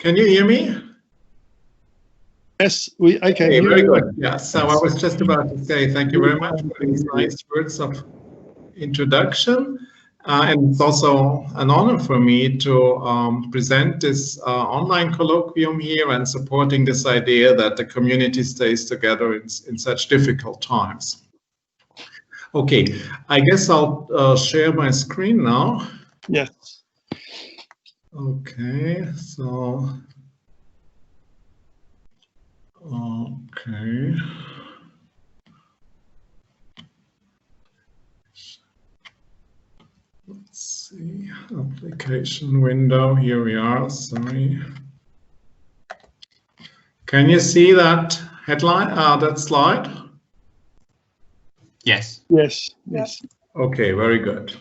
Can you hear me? Yes, I can hear very you. Good. Yeah, so I was just about to say thank you very much for these nice words of introduction. And it's also an honor for me to present this online colloquium here and supporting this idea that the community stays together in such difficult times. Okay, I guess I'll share my screen now. Yes. Okay, so, okay. Let's see, application window, here we are, sorry. Can you see that headline, that slide? Yes. Yes. Yes. Okay, very good.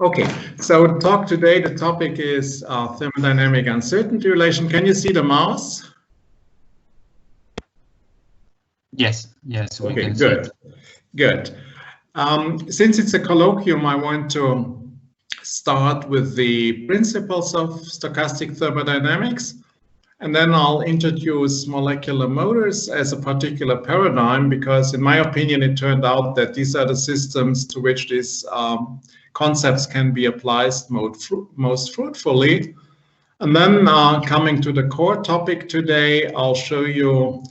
Okay, so talk today, the topic is thermodynamic uncertainty relation. Can you see the mouse? Yes, yes. Okay, good, good. Since it's a colloquium, I want to start with the principles of stochastic thermodynamics, and then I'll introduce molecular motors as a particular paradigm, because in my opinion, it turned out that these are the systems to which these concepts can be applied most fruitfully. And then coming to the core topic today, I'll show you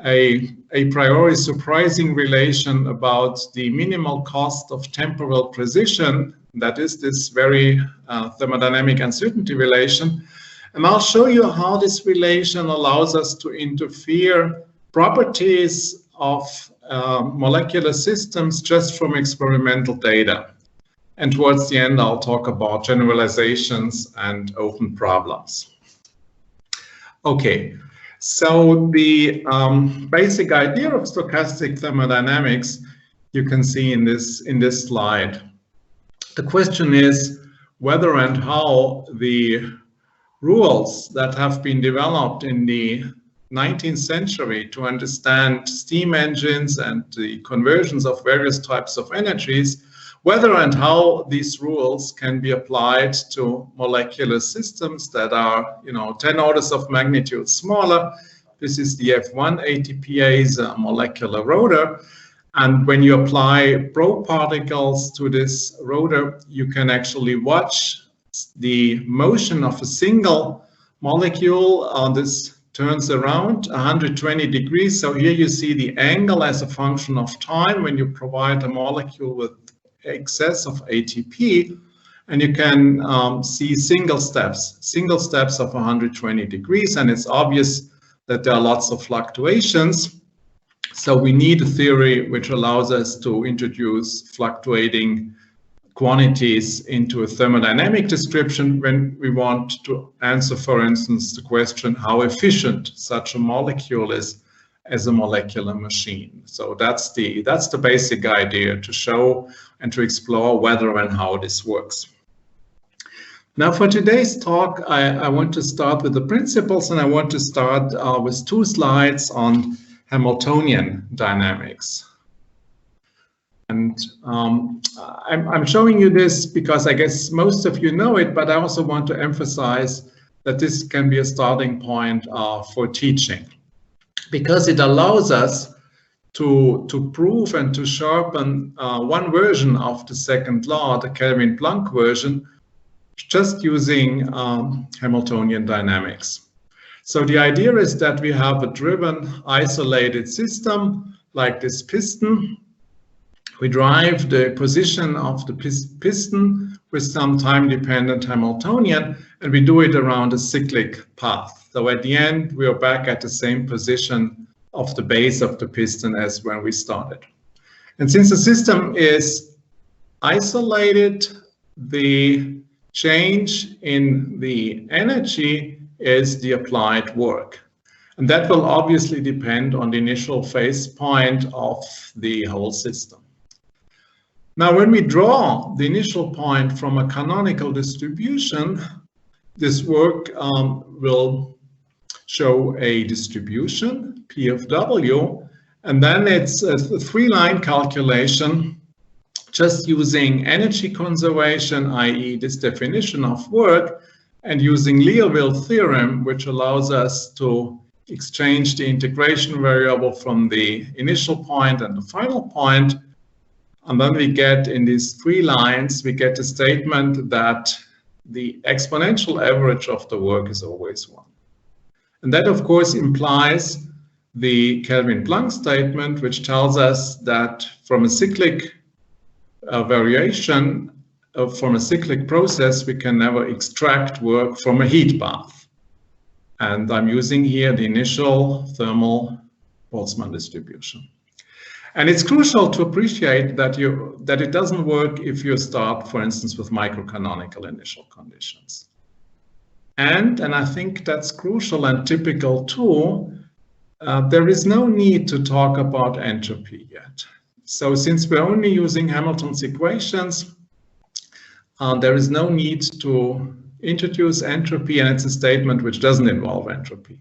a priori surprising relation about the minimal cost of temporal precision, that is this very thermodynamic uncertainty relation. And I'll show you how this relation allows us to interfere properties of molecular systems just from experimental data. And towards the end, I'll talk about generalizations and open problems. Okay. So the basic idea of stochastic thermodynamics you can see in this slide. The question is whether and how the rules that have been developed in the 19th century to understand steam engines and the conversions of various types of energies, whether and how these rules can be applied to molecular systems that are, 10 orders of magnitude smaller. This is the F1 ATPase molecular rotor. And when you apply probe particles to this rotor, you can actually watch the motion of a single molecule. This turns around 120 degrees. So here you see the angle as a function of time when you provide a molecule with excess of ATP, and you can see single steps of 120 degrees, and it's obvious that there are lots of fluctuations. So we need a theory which allows us to introduce fluctuating quantities into a thermodynamic description when we want to answer, for instance, the question how efficient such a molecule is as a molecular machine. So that's the basic idea, to show and to explore whether and how this works. Now for today's talk, I want to start with the principles, and I want to start with 2 slides on Hamiltonian dynamics. And I'm showing you this because I guess most of you know it, but I also want to emphasize that this can be a starting point for teaching, because it allows us to prove and to sharpen one version of the second law, the Kelvin-Planck version, just using Hamiltonian dynamics. So the idea is that we have a driven, isolated system like this piston. We drive the position of the piston with some time-dependent Hamiltonian, and we do it around a cyclic path. So at the end, we are back at the same position of the base of the piston as when we started. And since the system is isolated, the change in the energy is the applied work. And that will obviously depend on the initial phase point of the whole system. Now, when we draw the initial point from a canonical distribution, this work will show a distribution, P of W, and then it's a 3-line calculation just using energy conservation, i.e. this definition of work, and using Liouville theorem, which allows us to exchange the integration variable from the initial point and the final point. And then we get, in these 3 lines, we get a statement that the exponential average of the work is always 1. And that, of course, implies the Kelvin-Planck statement, which tells us that from a cyclic variation, from a cyclic process, we can never extract work from a heat bath. And I'm using here the initial thermal Boltzmann distribution. And it's crucial to appreciate that it doesn't work if you start, for instance, with microcanonical initial conditions. And I think that's crucial and typical too, there is no need to talk about entropy yet. So since we're only using Hamilton's equations, there is no need to introduce entropy, and it's a statement which doesn't involve entropy.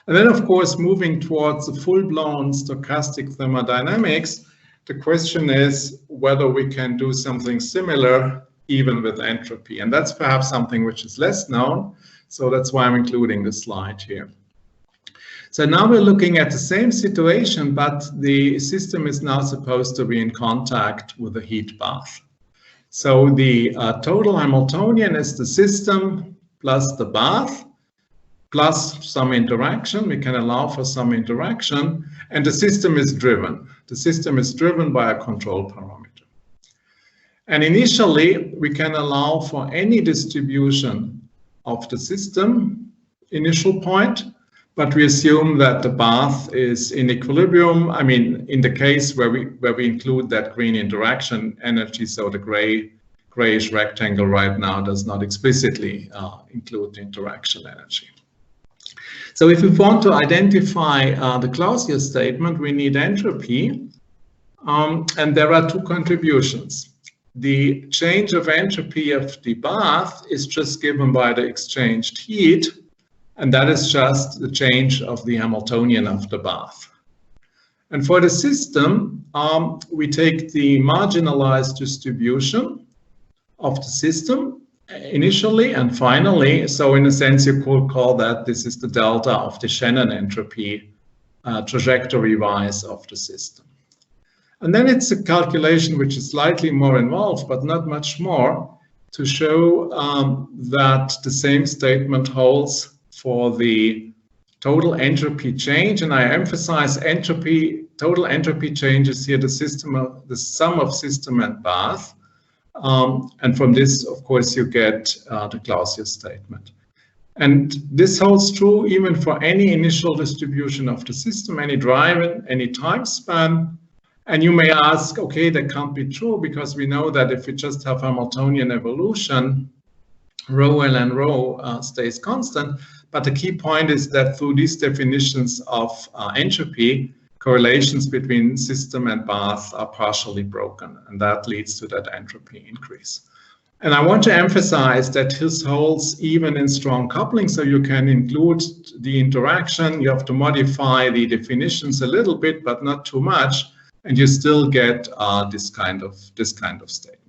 And then, of course, moving towards the full-blown stochastic thermodynamics, the question is whether we can do something similar even with entropy. And that's perhaps something which is less known. So that's why I'm including the slide here. So now we're looking at the same situation, but the system is now supposed to be in contact with a heat bath. So the total Hamiltonian is the system plus the bath, plus some interaction. We can allow for some interaction, and the system is driven. The system is driven by a control parameter. And initially, we can allow for any distribution of the system initial point, but we assume that the bath is in equilibrium. I mean, in the case where we include that green interaction energy, so the grayish rectangle right now does not explicitly include the interaction energy. So if we want to identify the Clausius statement, we need entropy, and there are 2 contributions. The change of entropy of the bath is just given by the exchanged heat, and that is just the change of the Hamiltonian of the bath. And for the system, we take the marginalized distribution of the system initially and finally. So in a sense, you could call that this is the delta of the Shannon entropy trajectory-wise of the system. And then it's a calculation which is slightly more involved, but not much more, to show that the same statement holds for the total entropy change. And I emphasize entropy, total entropy change is here the sum of system and bath. And from this, of course, you get the Clausius statement. And this holds true even for any initial distribution of the system, any drive, any time span. And you may ask, okay, that can't be true because we know that if we just have Hamiltonian evolution, rho ln rho stays constant. But the key point is that through these definitions of entropy, correlations between system and bath are partially broken, and that leads to that entropy increase. And I want to emphasize that this holds even in strong coupling, so you can include the interaction. You have to modify the definitions a little bit, but not too much, and you still get this kind of statement.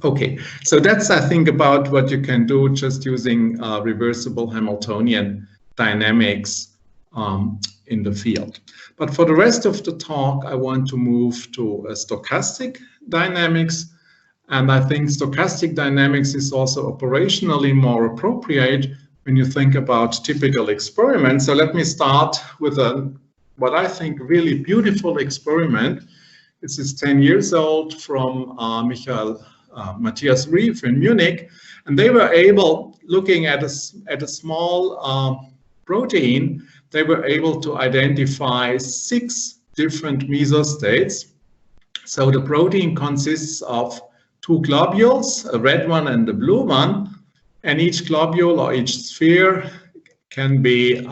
Okay, so that's, I think, about what you can do just using reversible Hamiltonian dynamics in the field. But for the rest of the talk, I want to move to stochastic dynamics. And I think stochastic dynamics is also operationally more appropriate when you think about typical experiments. So let me start with what I think really beautiful experiment. This is 10 years old from Matthias Rief in Munich, and they were able, looking at a small protein, they were able to identify 6 different mesostates. So the protein consists of 2 globules, a red one and a blue one, and each globule or each sphere can be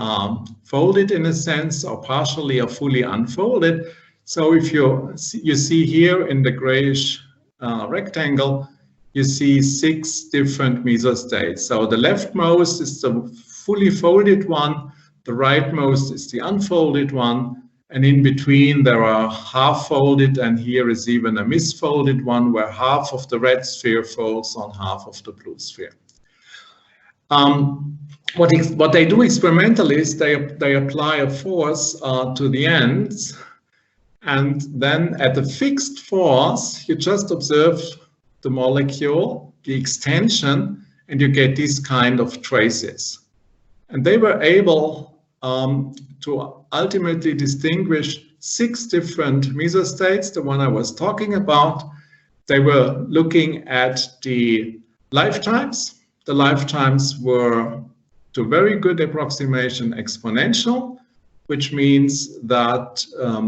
folded in a sense, or partially or fully unfolded. So if you see here in the grayish rectangle, you see 6 different mesostates. So the leftmost is the fully folded one, the rightmost is the unfolded one, and in between there are half folded, and here is even a misfolded one where half of the red sphere folds on half of the blue sphere. What they do experimentally is they apply a force to the ends, and then at the fixed force, you just observe the molecule, the extension, and you get these kind of traces. And they were able to ultimately distinguish 6 different mesostates, the one I was talking about. They were looking at the lifetimes. The lifetimes were, to very good approximation, exponential, which means that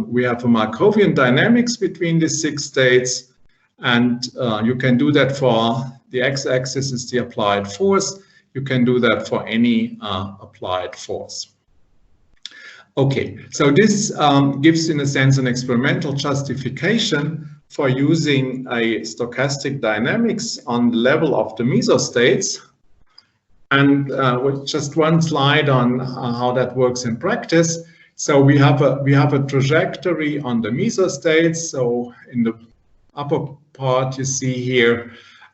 we have a Markovian dynamics between the 6 states, and you can do that for the x-axis is the applied force. You can do that for any applied force. Okay, so this gives, in a sense, an experimental justification for using a stochastic dynamics on the level of the mesostates. And with just one slide on how that works in practice. So we have a trajectory on the mesostates. So in the upper part, you see here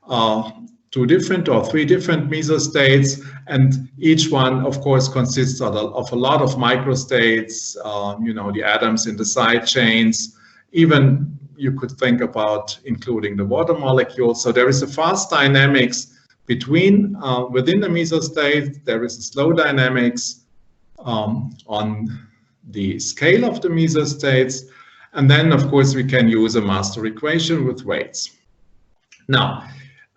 2 different or 3 different mesostates, and each one, of course, consists of a lot of microstates. You know, the atoms in the side chains. Even you could think about including the water molecules. So there is a fast dynamics between within the mesostate. There is a slow dynamics on the scale of the mesostates, and then of course we can use a master equation with rates. Now,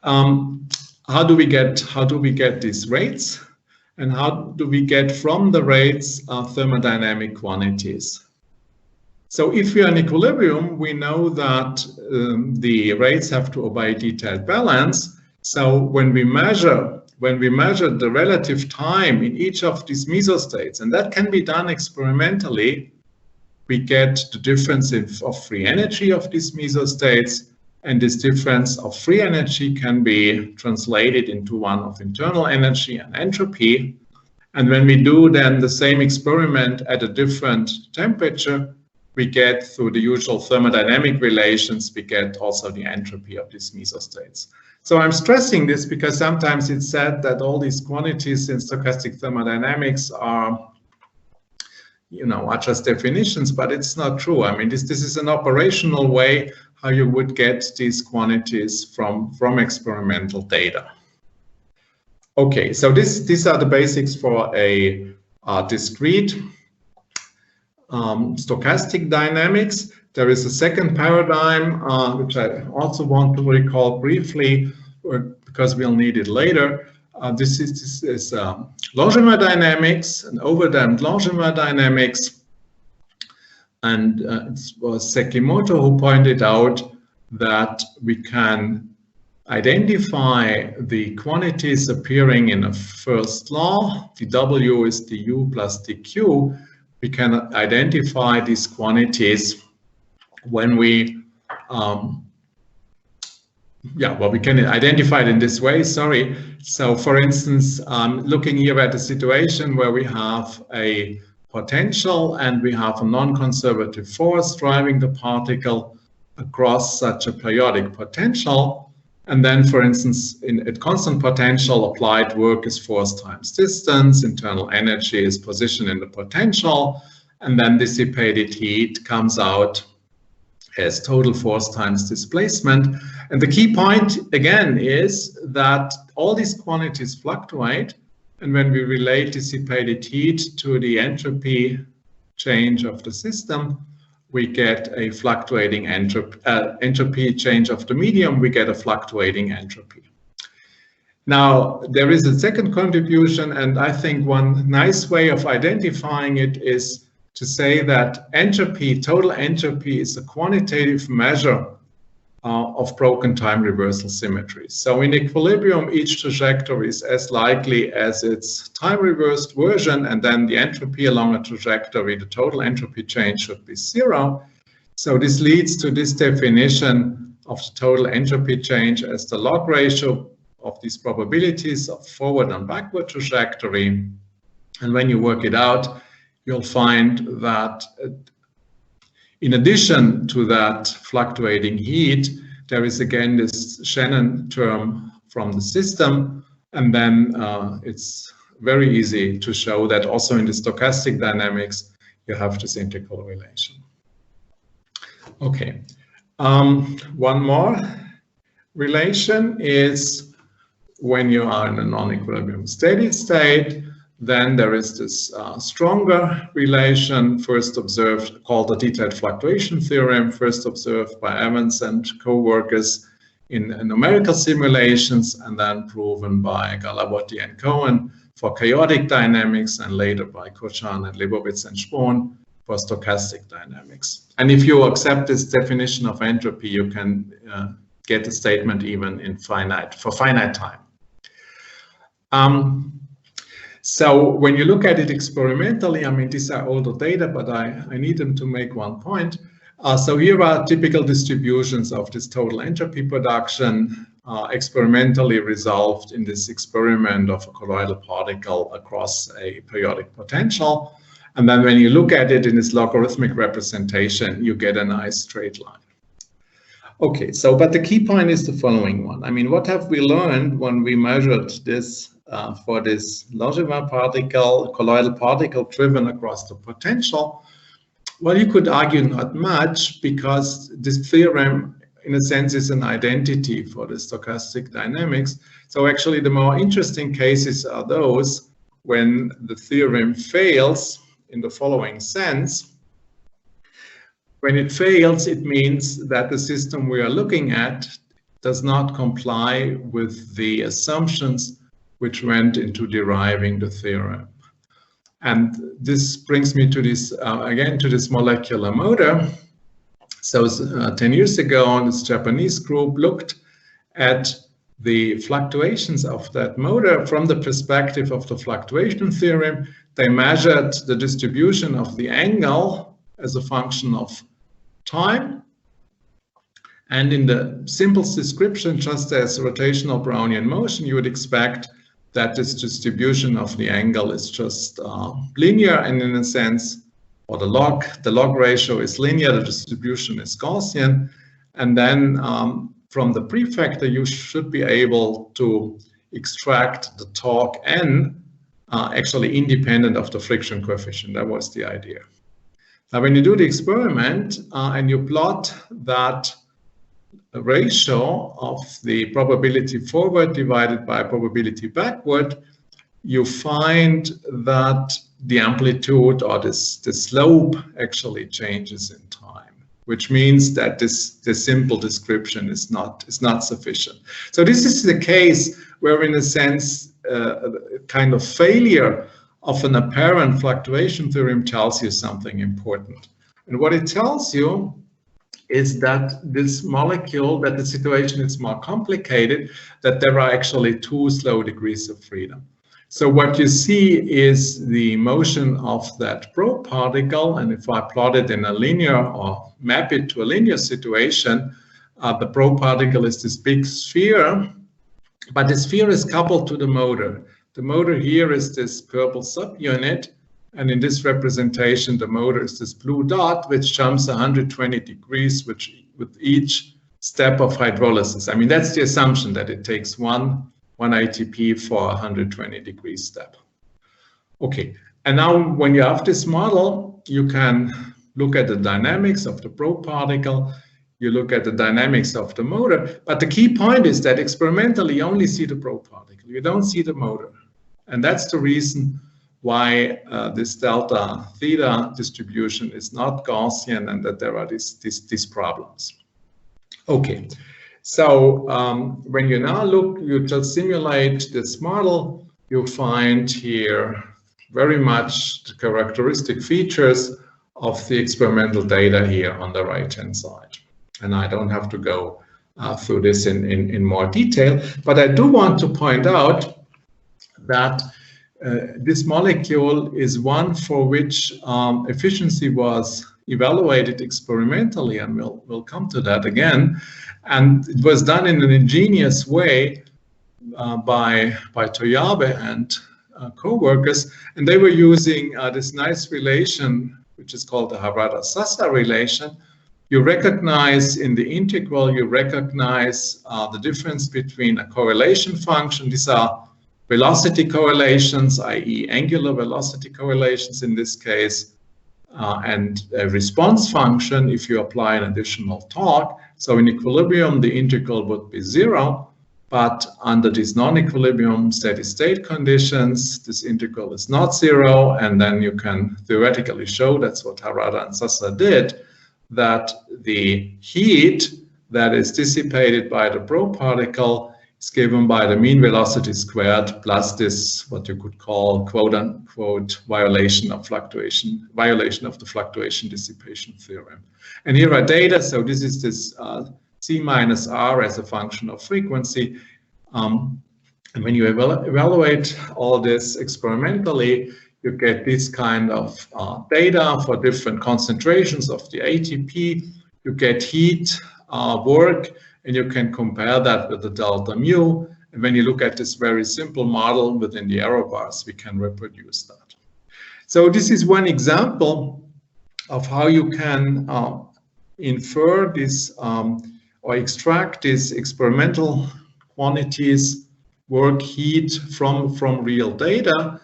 how do we get these rates, and how do we get from the rates thermodynamic quantities? So if we are in equilibrium, we know that the rates have to obey detailed balance. So when we measure the relative time in each of these mesostates, and that can be done experimentally, we get the difference of free energy of these mesostates, and this difference of free energy can be translated into one of internal energy and entropy. And when we do then the same experiment at a different temperature, we get, through the usual thermodynamic relations, we get also the entropy of these mesostates. So I'm stressing this because sometimes it's said that all these quantities in stochastic thermodynamics are, you know, are just definitions, but it's not true. I mean, this is an operational way how you would get these quantities from experimental data. Okay, so these are the basics for a discrete stochastic dynamics. There is a second paradigm, which I also want to recall briefly, because we'll need it later. This is Langevin dynamics, an overdamped Langevin dynamics. And it was Sekimoto who pointed out that we can identify the quantities appearing in a first law. The W is the U plus the Q. We can identify these quantities when we, we can identify it in this way, sorry. So for instance, looking here at a situation where we have a potential and we have a non-conservative force driving the particle across such a periodic potential. And then, for instance, at constant potential, applied work is force times distance, internal energy is position in the potential, and then dissipated heat comes out as total force times displacement. And the key point, again, is that all these quantities fluctuate. And when we relate dissipated heat to the entropy change of the system, we get a fluctuating entropy change of the medium, we get a fluctuating entropy. Now, there is a second contribution, and I think one nice way of identifying it is to say that entropy, total entropy, is a quantitative measure of broken time reversal symmetries. So in equilibrium, each trajectory is as likely as its time reversed version, and then the entropy along a trajectory, the total entropy change, should be 0. So this leads to this definition of the total entropy change as the log ratio of these probabilities of forward and backward trajectory. And when you work it out, you'll find that in addition to that fluctuating heat, there is again this Shannon term from the system, And then it's very easy to show that also in the stochastic dynamics, you have this integral relation. Okay, one more relation is when you are in a non-equilibrium steady state, then there is this stronger relation first observed called the detailed fluctuation theorem, first observed by Evans and co-workers in numerical simulations and then proven by Galabotti and Cohen for chaotic dynamics and later by Kochan and Leibowitz and Spohn for stochastic dynamics. And if you accept this definition of entropy, you can get a statement even in for finite time. So when you look at it experimentally, I mean, these are older data, but I need them to make one point. So here are typical distributions of this total entropy production experimentally resolved in this experiment of a colloidal particle across a periodic potential. And then when you look at it in this logarithmic representation, you get a nice straight line. Okay, so but the key point is the following one. I mean, what have we learned when we measured this for this Langevin particle, colloidal particle driven across the potential? Well, you could argue not much, because this theorem, in a sense, is an identity for the stochastic dynamics. So actually, the more interesting cases are those when the theorem fails in the following sense. When it fails, it means that the system we are looking at does not comply with the assumptions which went into deriving the theorem. And this brings me to this, again, to this molecular motor. So 10 years ago, this Japanese group looked at the fluctuations of that motor from the perspective of the fluctuation theorem. They measured the distribution of the angle as a function of time. And in the simplest description, just as rotational Brownian motion, you would expect that this distribution of the angle is just linear, and in a sense, or the log ratio is linear, the distribution is Gaussian. And then from the prefactor, you should be able to extract the torque n actually independent of the friction coefficient. That was the idea. Now, when you do the experiment and you plot that ratio of the probability forward divided by probability backward, you find that the amplitude or the slope actually changes in time, which means that this simple description is not sufficient. So this is the case where, in a sense, kind of failure of an apparent fluctuation theorem tells you something important. And what it tells you is that this molecule, that the situation is more complicated, that there are actually two slow degrees of freedom. So what you see is the motion of that probe particle, and if I plot it in a linear or map it to a linear situation, the probe particle is this big sphere, but the sphere is coupled to the motor. The motor here is this purple subunit, and in this representation, the motor is this blue dot, which jumps 120 degrees with each step of hydrolysis. I mean, that's the assumption, that it takes one ATP for a 120 degree step. Okay, and now when you have this model, you can look at the dynamics of the probe particle, you look at the dynamics of the motor, but the key point is that experimentally you only see the probe particle, you don't see the motor. And that's the reason why this delta theta distribution is not Gaussian, and that there are these problems. Okay, so when you now look, you just simulate this model, you find here very much the characteristic features of the experimental data here on the right-hand side. And I don't have to go through this in more detail, but I do want to point out that this molecule is one for which efficiency was evaluated experimentally, and we'll come to that again. And it was done in an ingenious way by Toyabe and co-workers, and they were using this nice relation, which is called the Harada-Sasa relation. You recognize in the integral, you recognize the difference between a correlation function. These are velocity correlations, i.e. angular velocity correlations in this case, and a response function if you apply an additional torque. So in equilibrium, the integral would be 0, but under these non-equilibrium steady-state conditions, this integral is not 0, and then you can theoretically show, that's what Harada and Sasa did, that the heat that is dissipated by the probe particle is given by the mean velocity squared plus this, what you could call, quote-unquote, violation of the fluctuation dissipation theorem. And here are data, so this is this C minus R as a function of frequency. And when you evaluate all this experimentally, you get this kind of data for different concentrations of the ATP. You get heat, work, and you can compare that with the delta mu. And when you look at this very simple model within the error bars, we can reproduce that. So this is one example of how you can infer this or extract these experimental quantities, work, heat from real data,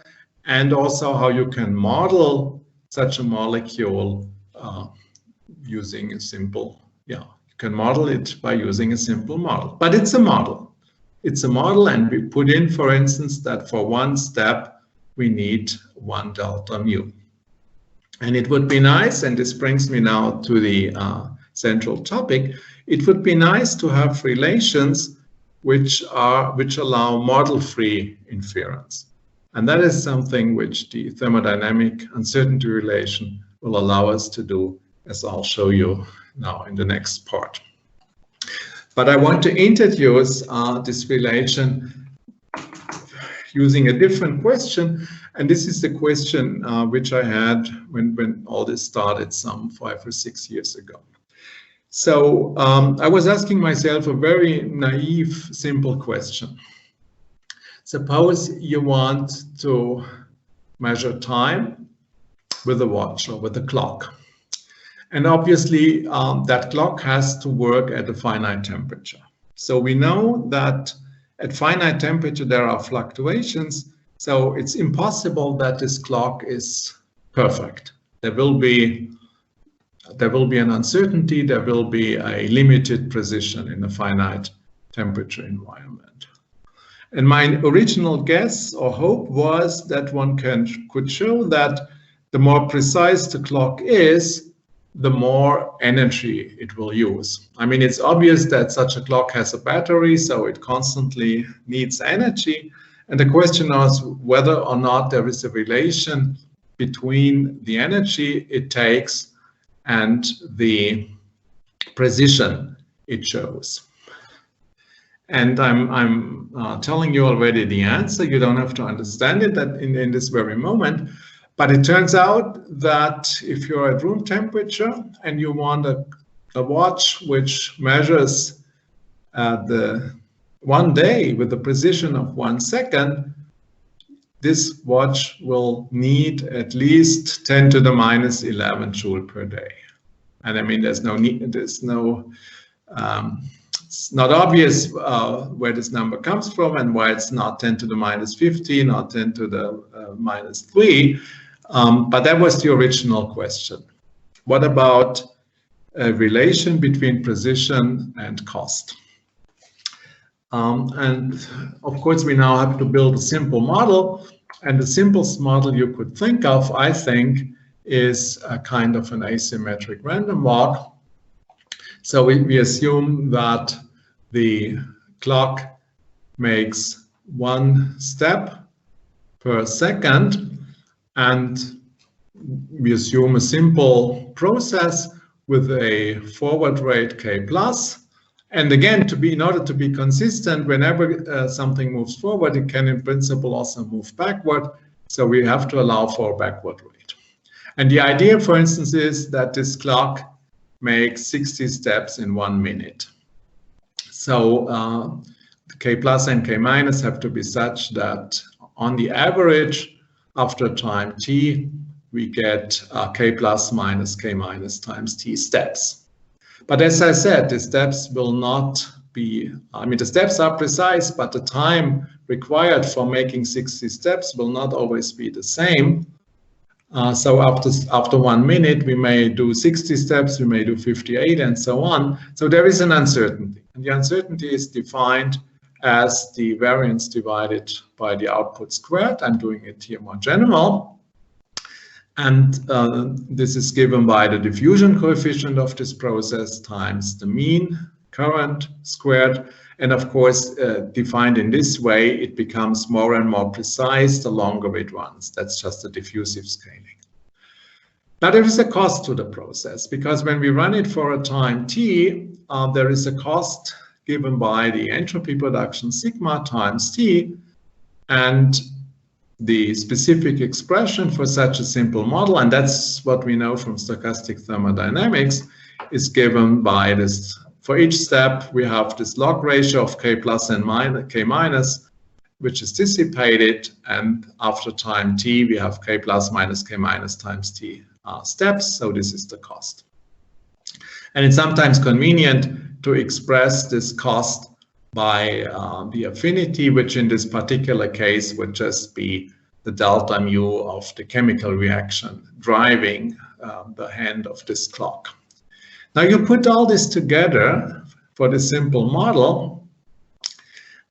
and also how you can model such a molecule using a simple, you can model it by using a simple model. But it's a model. It's a model, and we put in, for instance, that for one step, we need 1 delta mu. And it would be nice, and this brings me now to the central topic, it would be nice to have relations which allow model-free inference. And that is something which the thermodynamic uncertainty relation will allow us to do, as I'll show you now in the next part. But I want to introduce this relation using a different question. And this is the question which I had when all this started some 5 or 6 years ago. So I was asking myself a very naive, simple question. Suppose you want to measure time with a watch or with a clock. And obviously, that clock has to work at a finite temperature. So we know that at finite temperature, there are fluctuations. So it's impossible that this clock is perfect. There will be an uncertainty. There will be a limited precision in a finite temperature environment. And my original guess or hope was that one could show that the more precise the clock is, the more energy it will use. I mean, it's obvious that such a clock has a battery, so it constantly needs energy. And the question is whether or not there is a relation between the energy it takes and the precision it shows. And I'm telling you already the answer. You don't have to understand it in this very moment. But it turns out that if you're at room temperature and you want a watch which measures the 1 day with the precision of 1 second, this watch will need at least 10 to the minus 11 joule per day. And I mean, it's not obvious where this number comes from and why it's not 10 to the minus 15 or 10 to the minus 3. But that was the original question. What about a relation between precision and cost? And of course, we now have to build a simple model. And the simplest model you could think of, I think, is a kind of an asymmetric random walk. So we assume that the clock makes 1 step per second. And we assume a simple process with a forward rate k plus. And again, in order to be consistent, whenever something moves forward, it can in principle also move backward. So we have to allow for a backward rate. And the idea, for instance, is that this clock makes 60 steps in 1 minute. So k plus and k minus have to be such that on the average, after time t, we get k plus minus k minus times t steps. But as I said, the steps will not be, I mean, the steps are precise, but the time required for making 60 steps will not always be the same. So after 1 minute, we may do 60 steps, we may do 58, and so on. So there is an uncertainty. And the uncertainty is defined as the variance divided by the output squared. I'm doing it here more general. And this is given by the diffusion coefficient of this process times the mean current squared. And of course, defined in this way, it becomes more and more precise the longer it runs. That's just a diffusive scaling. Now there is a cost to the process, because when we run it for a time t, there is a cost given by the entropy production sigma times t, and the specific expression for such a simple model, and that's what we know from stochastic thermodynamics, is given by this. For each step, we have this log ratio of k plus and k minus, which is dissipated, and after time t, we have k plus minus k minus times t steps, so this is the cost. And it's sometimes convenient to express this cost by the affinity, which in this particular case would just be the delta mu of the chemical reaction driving the hand of this clock. Now you put all this together for the simple model,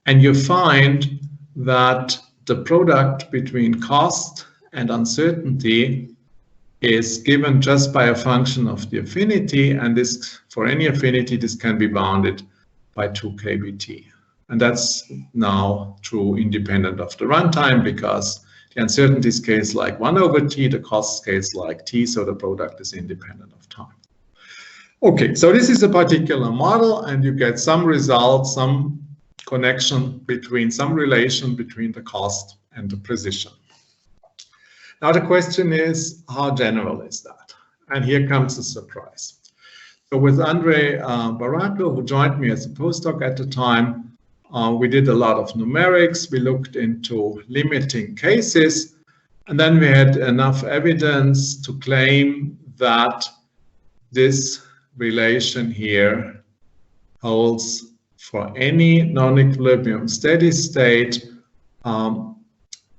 and you find that the product between cost and uncertainty is given just by a function of the affinity, and this, for any affinity, this can be bounded by 2 kBt. And that's now true independent of the runtime, because the uncertainty scales like 1 over t, the cost scales like t, so the product is independent of time. Okay, so this is a particular model, and you get some results, some connection between, some relation between the cost and the precision. Now the question is, how general is that? And here comes a surprise. So with Andre Barato, who joined me as a postdoc at the time, we did a lot of numerics, we looked into limiting cases, and then we had enough evidence to claim that this relation here holds for any non-equilibrium steady state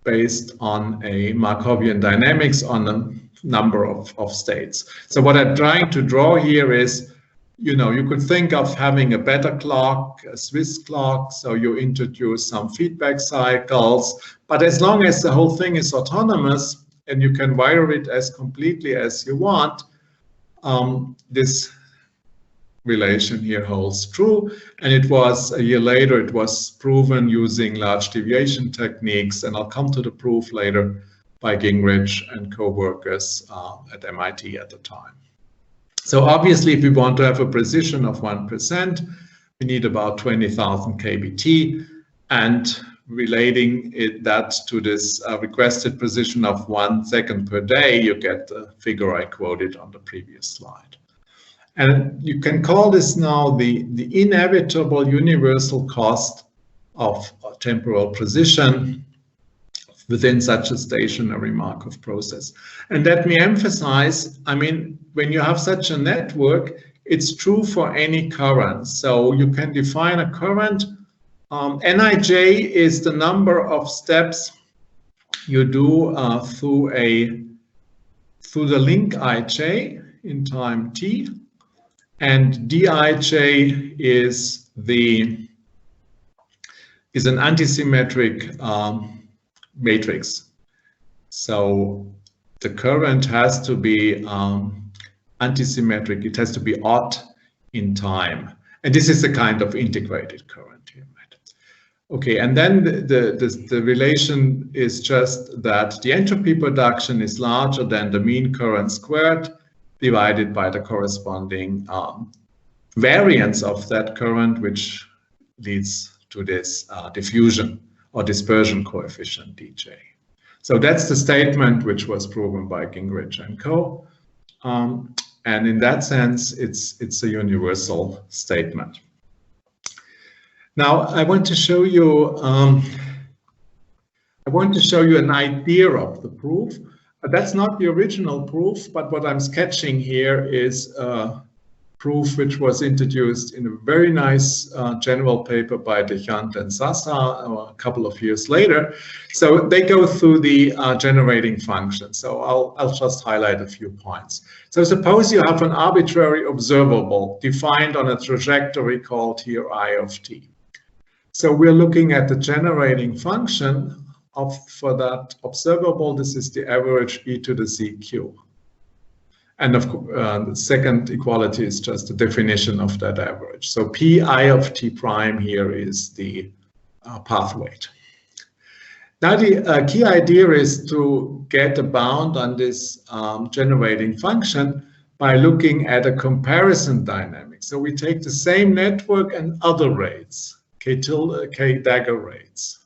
based on a Markovian dynamics on a number of states. So what I'm trying to draw here is, you know, you could think of having a better clock, a Swiss clock, so you introduce some feedback cycles, but as long as the whole thing is autonomous and you can wire it as completely as you want, this relation here holds true. And it was a year later, it was proven using large deviation techniques, and I'll come to the proof later, by Gingrich and co-workers at MIT at the time. So obviously, if we want to have a precision of 1%, we need about 20,000 kBt, and relating that to this requested precision of 1 second per day, you get the figure I quoted on the previous slide. And you can call this now the inevitable universal cost of temporal precision within such a stationary Markov process. And let me emphasize, I mean, when you have such a network, it's true for any current. So you can define a current. Nij is the number of steps you do through the link ij in time t. And Dij is an antisymmetric matrix. So the current has to be antisymmetric. It has to be odd in time. And this is a kind of integrated current here. Right? Okay, and then the relation is just that the entropy production is larger than the mean current squared, divided by the corresponding variance of that current, which leads to this diffusion or dispersion coefficient dj. So that's the statement which was proven by Gingrich and co. And in that sense, it's a universal statement. Now I want to show you an idea of the proof. That's not the original proof, but what I'm sketching here is proof which was introduced in a very nice general paper by Dechant and Sasa a couple of years later. So they go through the generating function. So I'll just highlight a few points. So suppose you have an arbitrary observable defined on a trajectory called here I of t. So we're looking at the generating function for that observable. This is the average e to the zq. And of course, the second equality is just the definition of that average. So pi of t prime here is the path weight. Now the key idea is to get a bound on this generating function by looking at a comparison dynamic. So we take the same network and other rates, k tilde, k dagger rates.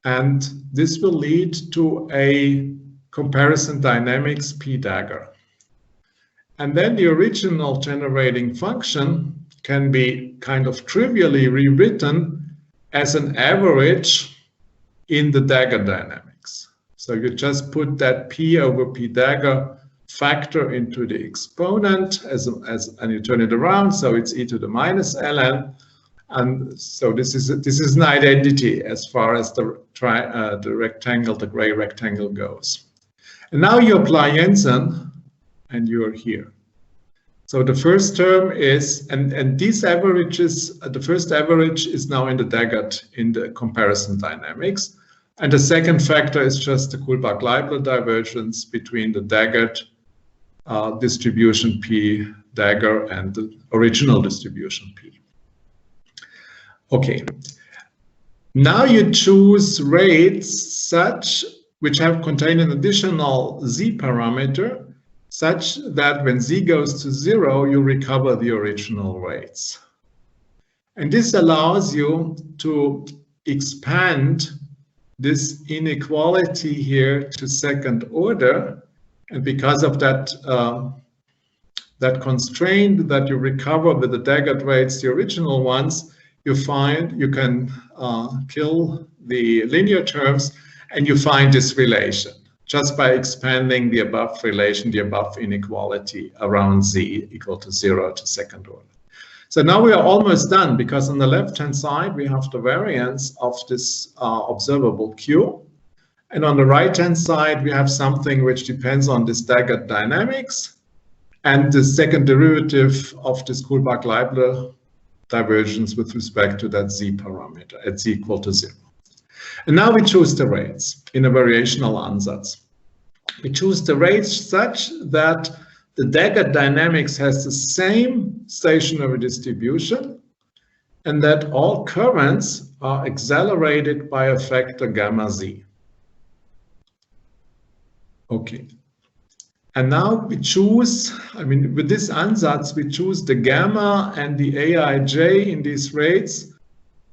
And this will lead to a comparison dynamics p dagger. And then the original generating function can be kind of trivially rewritten as an average in the dagger dynamics. So you just put that p over p dagger factor into the exponent and you turn it around, so it's e to the minus ln. And so this is an identity as far as the rectangle, the gray rectangle goes. And now you apply Jensen, and you're here. So the first term is, and these averages, the first average is now in the daggered, in the comparison dynamics. And the second factor is just the Kullback-Leibler divergence between the daggered distribution P dagger and the original distribution P. Okay. Now you choose rates such which have contained an additional z parameter, such that when z goes to 0, you recover the original rates. And this allows you to expand this inequality here to second order. And because of that, that constraint that you recover with the daggered rates, the original ones, you find you can kill the linear terms, and you find this relation just by expanding the above relation, the above inequality around z equal to 0 to second order. So now we are almost done, because on the left-hand side, we have the variance of this observable Q. And on the right-hand side, we have something which depends on this daggered dynamics and the second derivative of this Kullback-Leibler divergence with respect to that z parameter at z equal to 0. And now we choose the rates in a variational ansatz. We choose the rates such that the dagger dynamics has the same stationary distribution and that all currents are accelerated by a factor gamma z. Okay. And now we choose, with this ansatz, we choose the gamma and the aij in these rates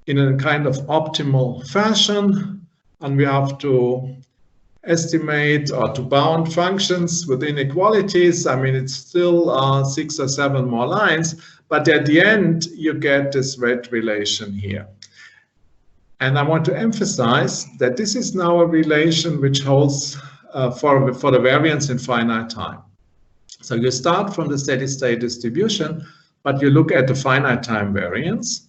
in a kind of optimal fashion, and we have to estimate or to bound functions with inequalities. It's still 6 or 7 more lines, but at the end you get this red relation here. And I want to emphasize that this is now a relation which holds for the variance in finite time. So you start from the steady state distribution, but you look at the finite time variance.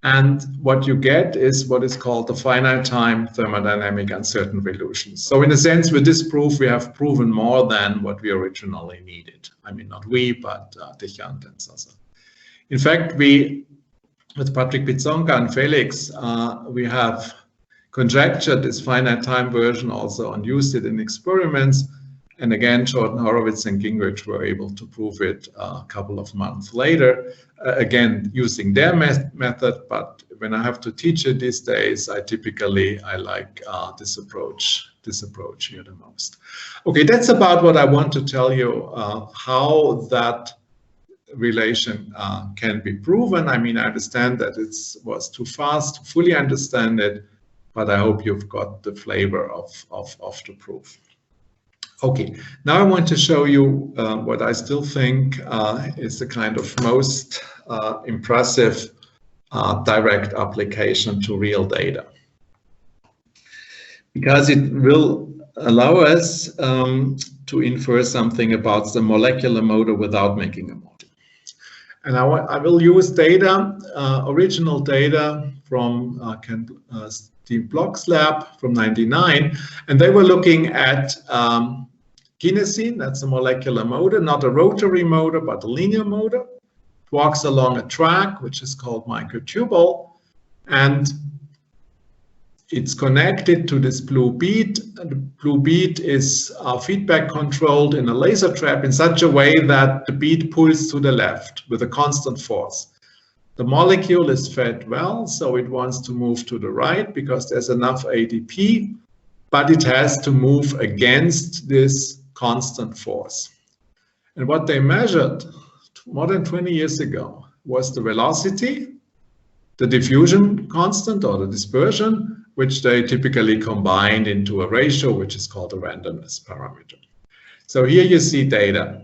And what you get is what is called the finite time thermodynamic uncertain revolution. So in a sense, with this proof, we have proven more than what we originally needed. Not we, but Dechant and Sasa. In fact, with Patrick Pizzonka and Felix, we have conjectured this finite time version also and used it in experiments. And again, Jordan Horowitz and Gingrich were able to prove it a couple of months later, again, using their method. But when I have to teach it these days, I like this approach here the most. Okay, that's about what I want to tell you, how that relation can be proven. I understand that it was too fast to fully understand it, but I hope you've got the flavor of the proof. Okay, now I want to show you what I still think is the kind of most impressive direct application to real data. Because it will allow us to infer something about the molecular model without making a model. And I will use data, original data from Steve Block's lab from '99, and they were looking at kinesin, that's a molecular motor, not a rotary motor, but a linear motor. It walks along a track, which is called microtubule, and it's connected to this blue bead. The blue bead is feedback controlled in a laser trap in such a way that the bead pulls to the left with a constant force. The molecule is fed well, so it wants to move to the right because there's enough ADP, but it has to move against this constant force. And what they measured more than 20 years ago was the velocity, the diffusion constant or the dispersion, which they typically combined into a ratio, which is called a randomness parameter. So here you see data.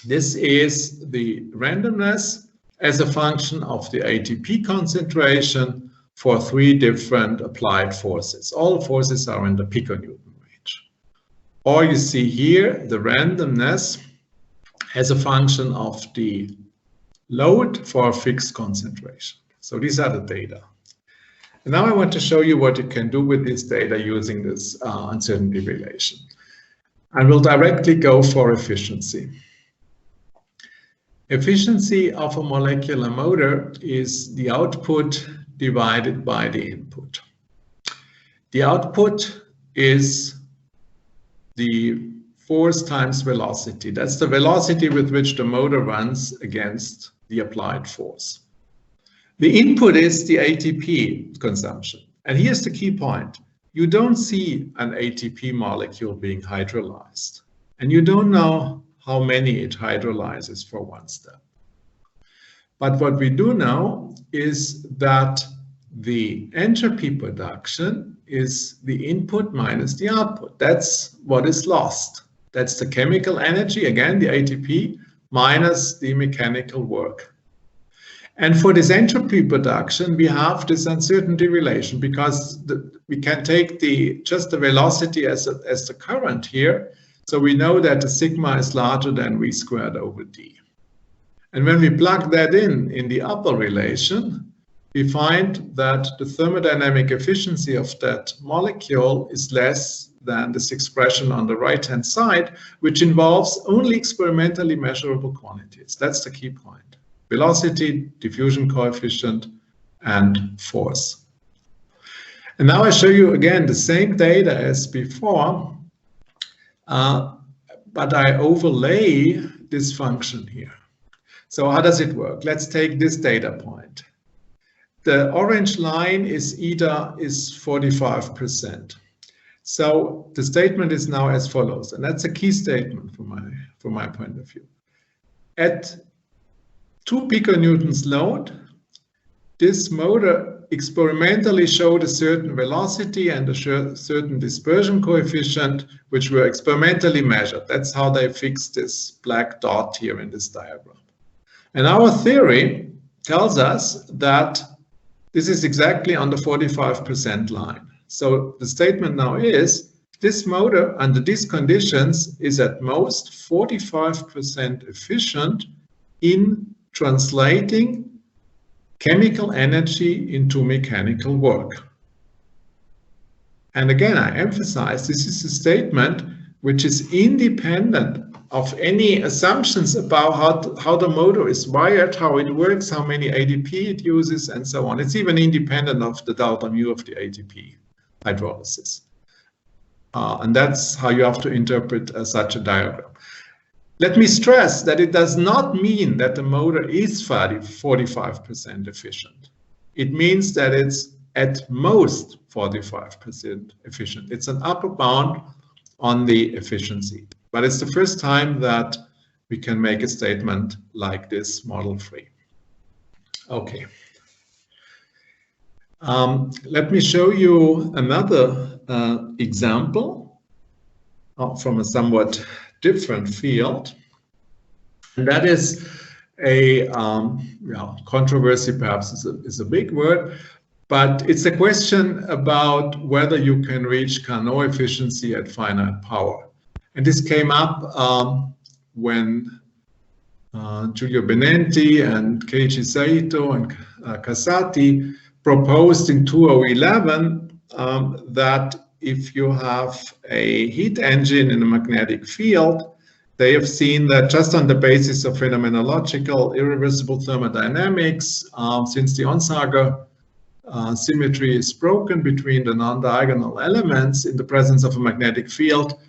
This is the randomness as a function of the ATP concentration for 3 different applied forces. All forces are in the piconewton range. Or you see here the randomness as a function of the load for a fixed concentration. So these are the data. And now I want to show you what you can do with this data using this uncertainty relation. And we'll directly go for efficiency. Efficiency of a molecular motor is the output divided by the input. The output is the force times velocity. That's the velocity with which the motor runs against the applied force. The input is the ATP consumption. And here's the key point. You don't see an ATP molecule being hydrolyzed. And you don't know how many it hydrolyzes for one step. But what we do know is that the entropy production is the input minus the output. That's what is lost. That's the chemical energy, again, the ATP, minus the mechanical work. And for this entropy production, we have this uncertainty relation because we can take just the velocity as the current here. So we know that the sigma is larger than v squared over d. And when we plug that in the upper relation, we find that the thermodynamic efficiency of that molecule is less than this expression on the right-hand side, which involves only experimentally measurable quantities. That's the key point. Velocity, diffusion coefficient, and force. And now I show you again the same data as before, but I overlay this function here. So how does it work? Let's take this data point. The orange line is eta is 45%. So the statement is now as follows, and that's a key statement from my point of view. At 2 piconewtons load, this motor experimentally showed a certain velocity and a certain dispersion coefficient, which were experimentally measured. That's how they fixed this black dot here in this diagram. And our theory tells us that this is exactly on the 45% line. So the statement now is, this motor under these conditions is at most 45% efficient in translating chemical energy into mechanical work. And again, I emphasize this is a statement which is independent of any assumptions about how the motor is wired, how it works, how many ADP it uses, and so on. It's even independent of the delta mu of the ATP hydrolysis. And that's how you have to interpret such a diagram. Let me stress that it does not mean that the motor is 45% efficient. It means that it's at most 45% efficient. It's an upper bound on the efficiency. But it's the first time that we can make a statement like this, model free. Okay. Let me show you another example from a somewhat different field. And that is a controversy, perhaps is a big word, but it's a question about whether you can reach Carnot efficiency at finite power. And this came up when Giulio Benenti and Keiichi Saito and Casati proposed in 2011 that if you have a heat engine in a magnetic field, they have seen that just on the basis of phenomenological irreversible thermodynamics, since the Onsager symmetry is broken between the non-diagonal elements in the presence of a magnetic field,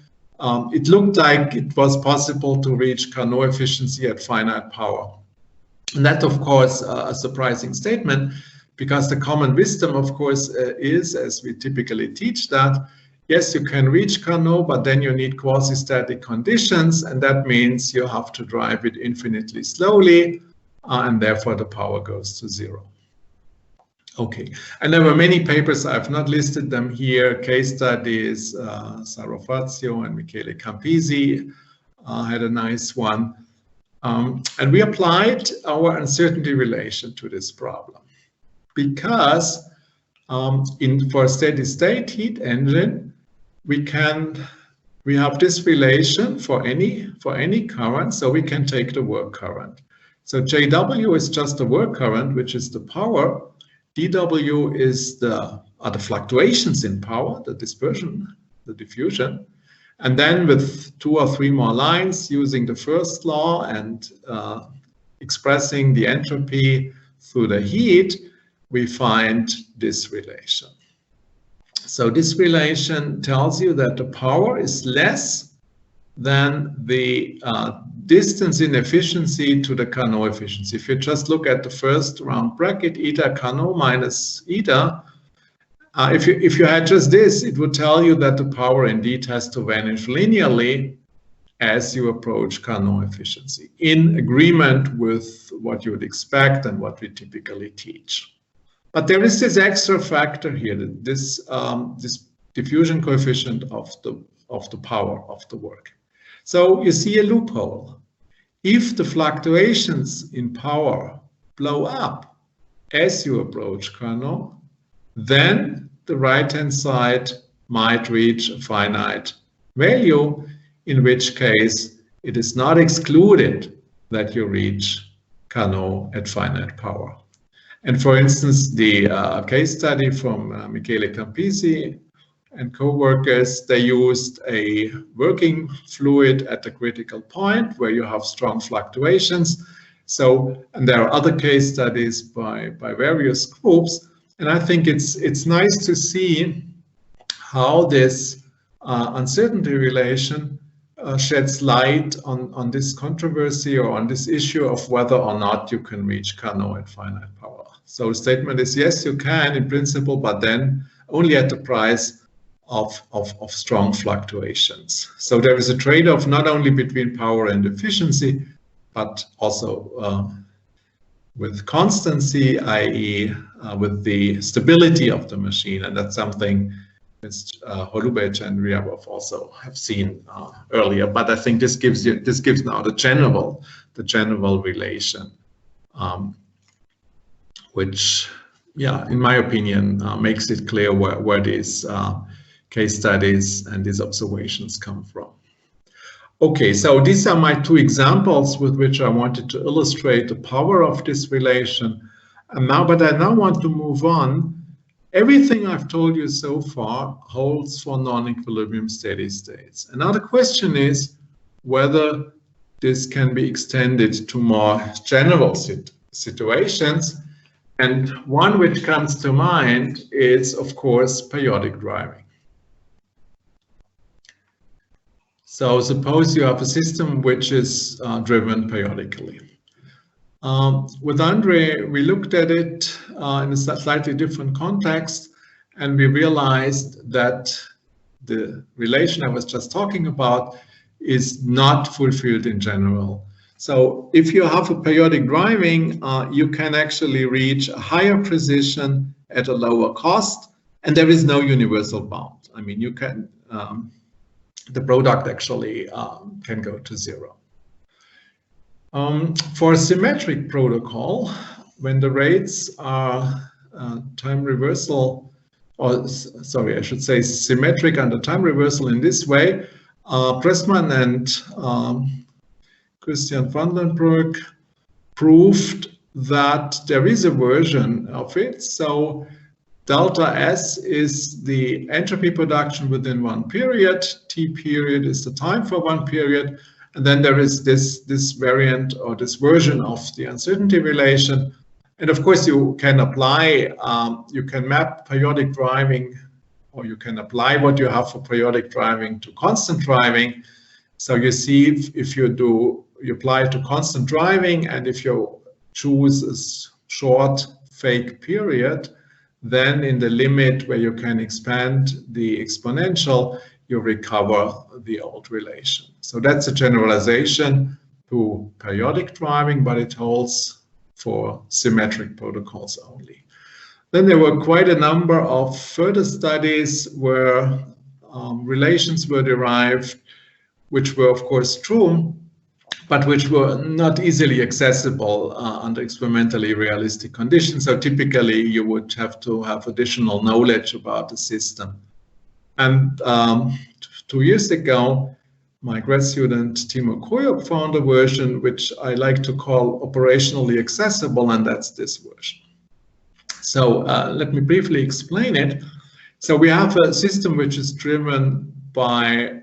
it looked like it was possible to reach Carnot efficiency at finite power. And that, of course, a surprising statement, because the common wisdom, of course, is, as we typically teach, that yes, you can reach Carnot, but then you need quasi-static conditions, and that means you have to drive it infinitely slowly, and therefore the power goes to zero. Okay, and there were many papers, I've not listed them here, case studies, Saro Fazio and Michele Campisi had a nice one. And we applied our uncertainty relation to this problem, because for a steady state heat engine, we have this relation for any current, so we can take the work current. So JW is just the work current, which is the power. dW are the fluctuations in power, the dispersion, the diffusion. And then with 2 or 3 more lines using the first law and expressing the entropy through the heat, we find this relation. So this relation tells you that the power is less than the distance in efficiency to the Carnot efficiency. If you just look at the first round bracket, eta Carnot minus eta, if you had just this, it would tell you that the power indeed has to vanish linearly as you approach Carnot efficiency, in agreement with what you would expect and what we typically teach. But there is this extra factor here, this diffusion coefficient of the power of the work. So you see a loophole. If the fluctuations in power blow up as you approach Carnot, then the right-hand side might reach a finite value, in which case it is not excluded that you reach Carnot at finite power. And for instance, the case study from Michele Campisi and co-workers, they used a working fluid at the critical point where you have strong fluctuations. So, and there are other case studies by various groups. And I think it's nice to see how this uncertainty relation sheds light on this controversy or on this issue of whether or not you can reach Carnot at finite power. So the statement is, yes, you can in principle, but then only at the price of strong fluctuations. So there is a trade-off not only between power and efficiency, but also with constancy, i.e. With the stability of the machine. And that's something that Holubec and Ryabov also have seen earlier. But I think this gives now the general relation, which, yeah, in my opinion, makes it clear where these case studies and these observations come from. Okay, so these are my 2 examples with which I wanted to illustrate the power of this relation. But I now want to move on. Everything I've told you so far holds for non-equilibrium steady states. Another question is whether this can be extended to more general situations. And one which comes to mind is, of course, periodic driving. So suppose you have a system which is driven periodically. With Andre, we looked at it in a slightly different context, and we realized that the relation I was just talking about is not fulfilled in general. So if you have a periodic driving, you can actually reach a higher precision at a lower cost, and there is no universal bound. I mean, you can, the product actually can go to 0. For a symmetric protocol, when the rates are time reversal, or sorry, I should say symmetric under time reversal in this way, Pressman and Christian van den Broek, proved that there is a version of it. So delta S is the entropy production within one period, T period is the time for one period, and then there is this variant or this version of the uncertainty relation. And of course you can apply, you can map periodic driving, or you can apply what you have for periodic driving to constant driving. So you see if you apply it to constant driving, and if you choose a short fake period, then in the limit where you can expand the exponential, you recover the old relation. So that's a generalization to periodic driving, but it holds for symmetric protocols only. Then there were quite a number of further studies where relations were derived, which were of course true, but which were not easily accessible under experimentally realistic conditions. So typically you would have to have additional knowledge about the system. And 2 years ago, my grad student Timo Koyok found a version which I like to call operationally accessible, and that's this version. So let me briefly explain it. So we have a system which is driven by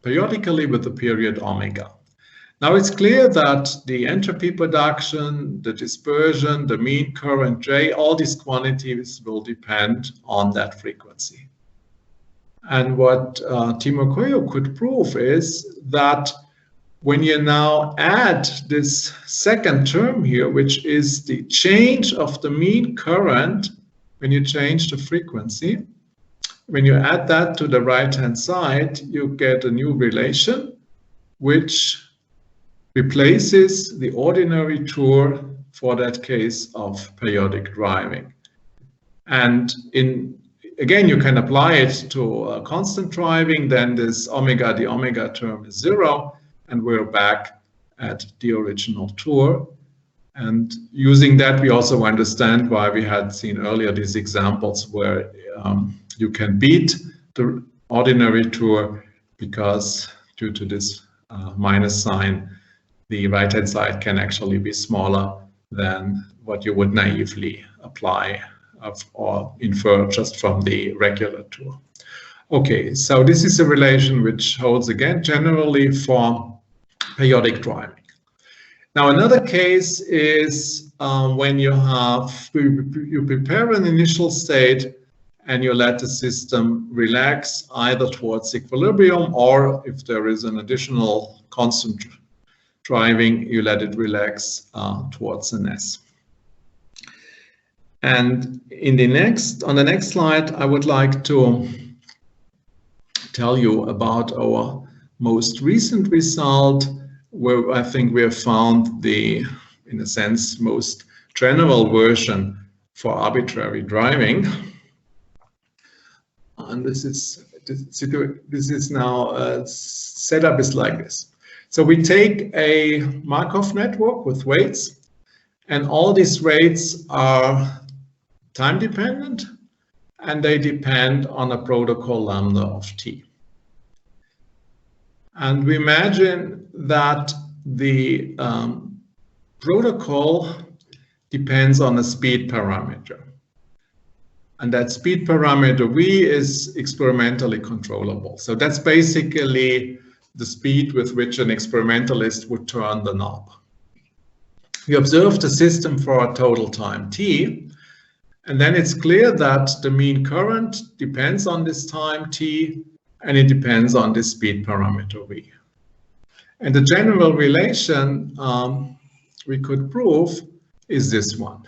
periodically with the period omega. Now it's clear that the entropy production, the dispersion, the mean current J, all these quantities will depend on that frequency. And what Timo Koyok could prove is that when you now add this second term here, which is the change of the mean current when you change the frequency, when you add that to the right-hand side, you get a new relation which replaces the ordinary tour for that case of periodic driving. And again, you can apply it to constant driving, then this omega, the omega term is 0, and we're back at the original tour. And using that, we also understand why we had seen earlier these examples where you can beat the ordinary tour, because due to this minus sign, the right-hand side can actually be smaller than what you would naively apply or infer just from the regular tour. Okay, so this is a relation which holds again generally for periodic driving. Now another case is when you prepare an initial state and you let the system relax either towards equilibrium, or if there is an additional constant driving, you let it relax towards an S. And on the next slide, I would like to tell you about our most recent result, where I think we have found the, in a sense, most general version for arbitrary driving. And this is now setup is like this. So we take a Markov network with weights, and all these weights are time dependent, and they depend on a protocol lambda of t. And we imagine that the protocol depends on a speed parameter. And that speed parameter v is experimentally controllable. So that's basically the speed with which an experimentalist would turn the knob. We observe the system for a total time t, and then it's clear that the mean current depends on this time t, and it depends on the speed parameter v. And the general relation we could prove is this one.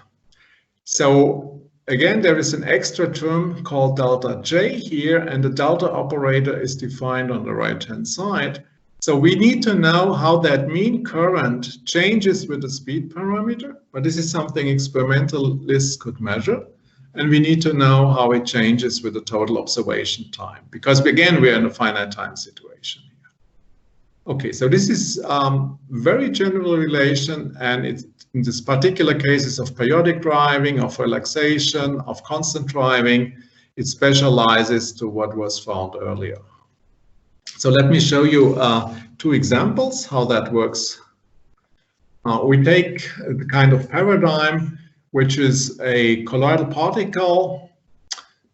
So again, there is an extra term called delta J here, and the delta operator is defined on the right-hand side. So we need to know how that mean current changes with the speed parameter, but this is something experimentalists could measure. And we need to know how it changes with the total observation time, because again, we're in a finite time situation here. Okay, so this is very general relation, and it's in this particular cases of periodic driving, of relaxation, of constant driving, it specializes to what was found earlier. So let me show you 2 examples how that works We take the kind of paradigm which is a colloidal particle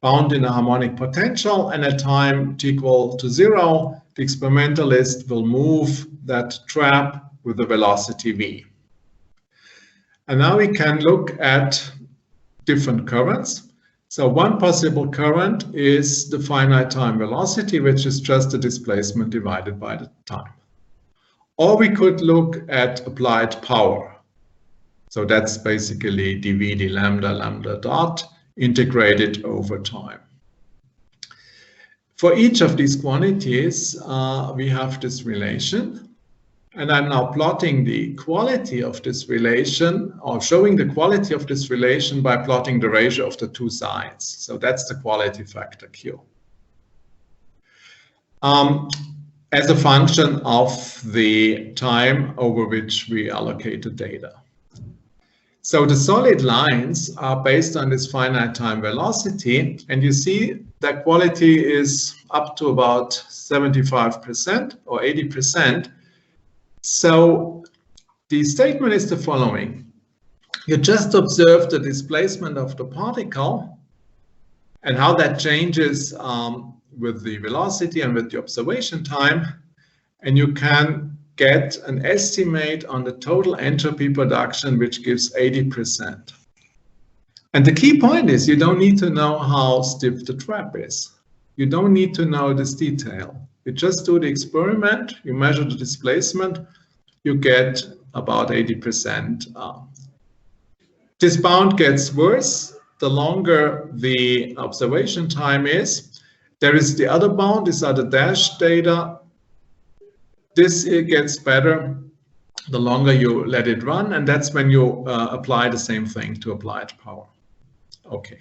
bound in a harmonic potential, and at time t equal to 0, the experimentalist will move that trap with the velocity v. And now we can look at different currents. So one possible current is the finite time velocity, which is just the displacement divided by the time. Or we could look at applied power. So that's basically dv d lambda lambda dot integrated over time. For each of these quantities, we have this relation. And I'm now plotting the quality of this relation, or showing the quality of this relation by plotting the ratio of the two sides. So that's the quality factor Q. As a function of the time over which we allocate the data. So the solid lines are based on this finite time velocity, and you see that quality is up to about 75% or 80%. So the statement is the following. You just observe the displacement of the particle and how that changes with the velocity and with the observation time, and you can get an estimate on the total entropy production, which gives 80%. And the key point is you don't need to know how stiff the trap is. You don't need to know this detail. You just do the experiment, you measure the displacement, you get about 80%. This bound gets worse the longer the observation time is. There is the other bound, these are the dashed data. This gets better the longer you let it run, and that's when you apply the same thing to applied power. Okay,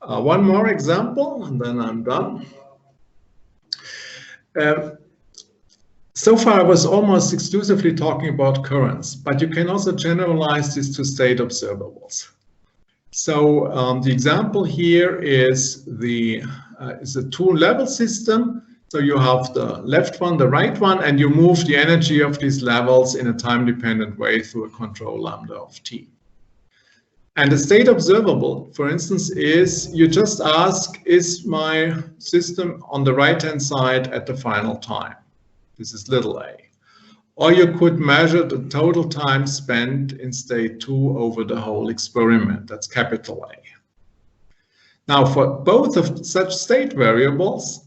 one more example, and then I'm done. So far, I was almost exclusively talking about currents, but you can also generalize this to state observables. So the example here is a two-level system. So you have the left one, the right one, and you move the energy of these levels in a time-dependent way through a control lambda of t. And the state observable, for instance, is you just ask, is my system on the right-hand side at the final time? This is little a. Or you could measure the total time spent in state 2 over the whole experiment. That's capital A. Now, for both of such state variables,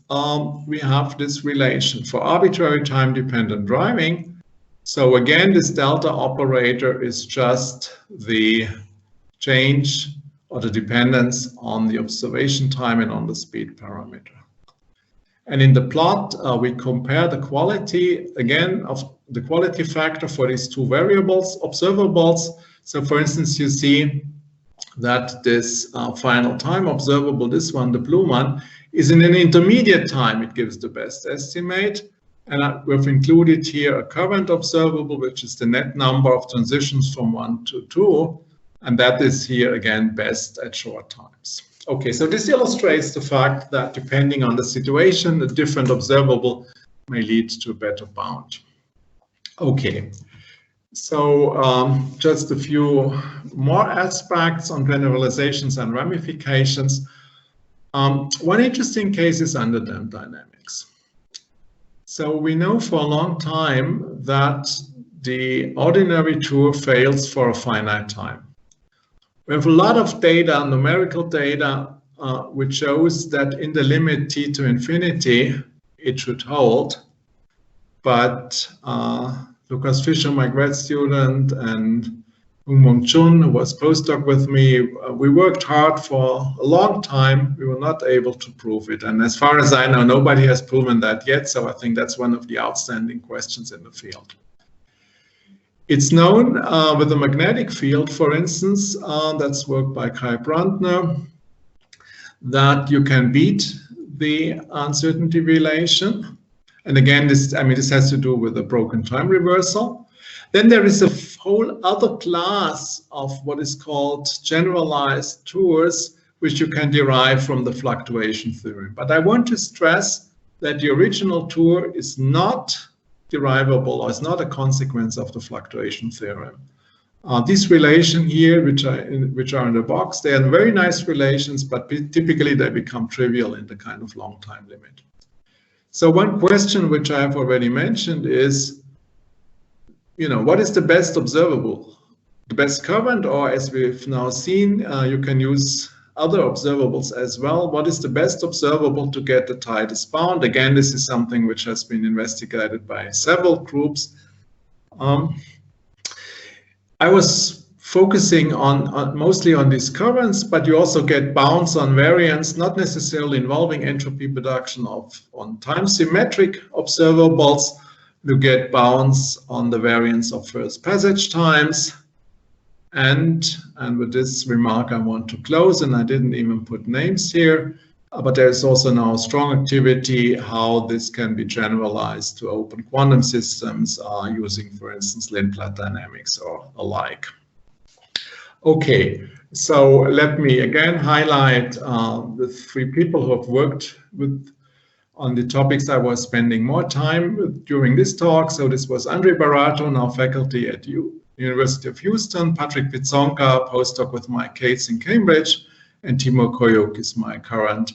we have this relation for arbitrary time-dependent driving. So again, this delta operator is just the change or the dependence on the observation time and on the speed parameter. And in the plot, we compare the quality, again, of the quality factor for these two variables, observables. So for instance, you see that this final time observable, this one, the blue one, is in an intermediate time. It gives the best estimate. And we've included here a current observable, which is the net number of transitions from 1 to 2. And that is here, again, best at short times. Okay, so this illustrates the fact that depending on the situation, a different observable may lead to a better bound. Okay, so just a few more aspects on generalizations and ramifications. One interesting case is underdamped dynamics. So we know for a long time that the ordinary tour fails for a finite time. We have a lot of data, numerical data, which shows that in the limit t to infinity, it should hold. But Lucas Fischer, my grad student, and Mung Chun, who was postdoc with me, we worked hard for a long time. We were not able to prove it. And as far as I know, nobody has proven that yet. So I think that's one of the outstanding questions in the field. It's known with the magnetic field, for instance, that's work by Kai Brandner, that you can beat the uncertainty relation. And again, this has to do with the broken time reversal. Then there is a whole other class of what is called generalized tours, which you can derive from the fluctuation theorem. But I want to stress that the original tour is not derivable or is not a consequence of the fluctuation theorem. These relations here, which are in the box, they are very nice relations, but typically they become trivial in the kind of long time limit. So one question which I have already mentioned is, what is the best observable? The best current, or as we've now seen, you can use other observables as well. What is the best observable to get the tightest bound? Again, this is something which has been investigated by several groups. I was focusing mostly on these currents, but you also get bounds on variance, not necessarily involving entropy production on time symmetric observables. You get bounds on the variance of first passage times. And with this remark, I want to close, and I didn't even put names here, but there's also now strong activity how this can be generalized to open quantum systems using, for instance, Lindblad dynamics or alike. Okay, so let me again highlight the three people who have worked on the topics I was spending more time with during this talk. So this was Andre Barato, now faculty at University of Houston, Patrick Pizzonka, postdoc with Mike Cates in Cambridge, and Timur Koyuk is my current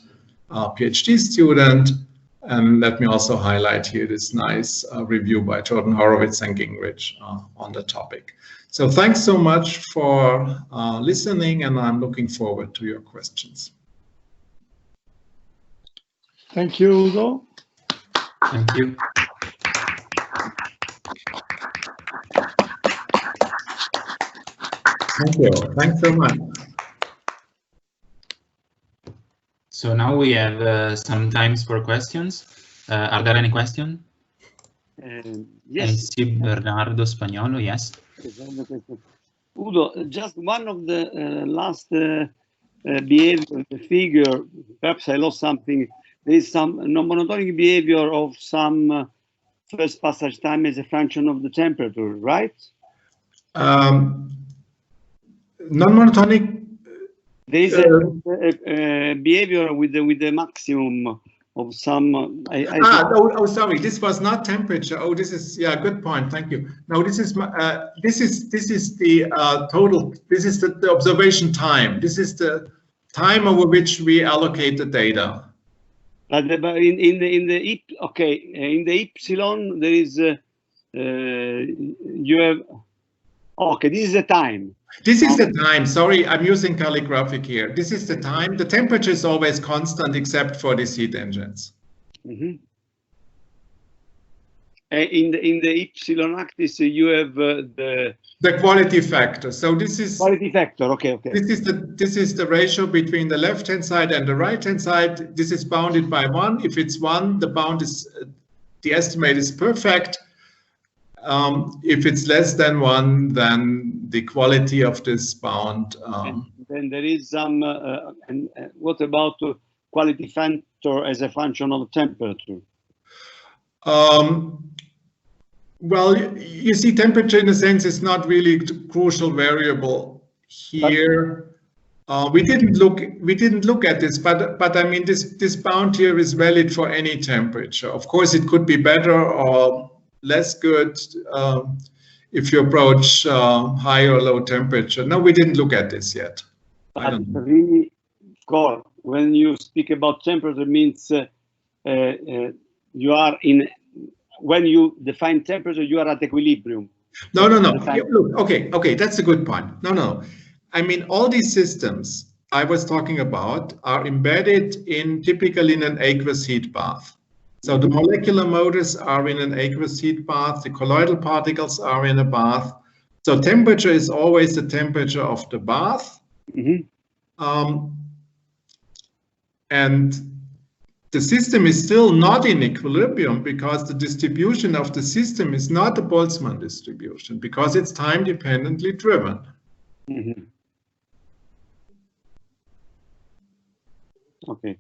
PhD student. And let me also highlight here this nice review by Jordan Horowitz and Gingrich on the topic. So thanks so much for listening, and I'm looking forward to your questions. Thank you, Ugo. Thank you. Thank you. Thanks so much. So now we have some times for questions. Are there any questions? Yes. I see Bernardo Spagnolo, yes. Udo, just one of the last behavior, the figure, perhaps I lost something. There is some non-monotonic behavior of some first passage time as a function of the temperature, right? Non-monotonic. There is a behavior with the maximum of some. Sorry, this was not temperature. Oh, this is, yeah, good point. Thank you. No, this is the total. This is the observation time. This is the time over which we allocate the data. But in the epsilon there is you have. Okay, this is the time. This is the time. Sorry, I'm using calligraphic here. This is the time. The temperature is always constant except for these heat engines. Mm-hmm. In the epsilon axis, you have the quality factor. So this is quality factor. Okay. This is the ratio between the left-hand side and the right-hand side. This is bounded by 1. If it's 1, the estimate is perfect. If it's less than 1, then the quality of this bound. Then there is some. And what about quality factor as a function of temperature? Well, you see, temperature in a sense is not really a crucial variable here. We didn't look at this, but I mean this bound here is valid for any temperature. Of course, it could be better or less good if you approach high or low temperature. No, we didn't look at this yet. But really, when you speak about temperature, means you are in. When you define temperature, you are at equilibrium. No. Yeah, look, okay, that's a good point. No. I mean, all these systems I was talking about are embedded typically in an aqueous heat bath. So the molecular motors are in an aqueous heat bath, the colloidal particles are in a bath. So temperature is always the temperature of the bath. Mm-hmm. And the system is still not in equilibrium because the distribution of the system is not a Boltzmann distribution because it's time dependently driven. Mm-hmm. Okay.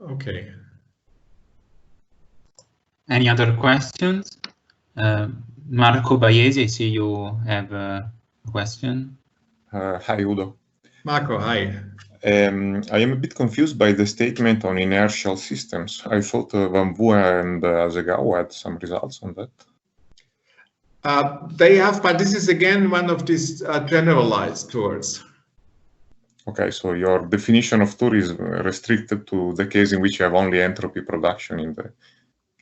Okay. Any other questions? Marco Baiesi, I see you have a question. Hi, Udo. Marco, hi. I am a bit confused by the statement on inertial systems. I thought Van Boer and Azegao had some results on that. They have, but this is again one of these generalized tours. Okay, so your definition of tour is restricted to the case in which you have only entropy production in the,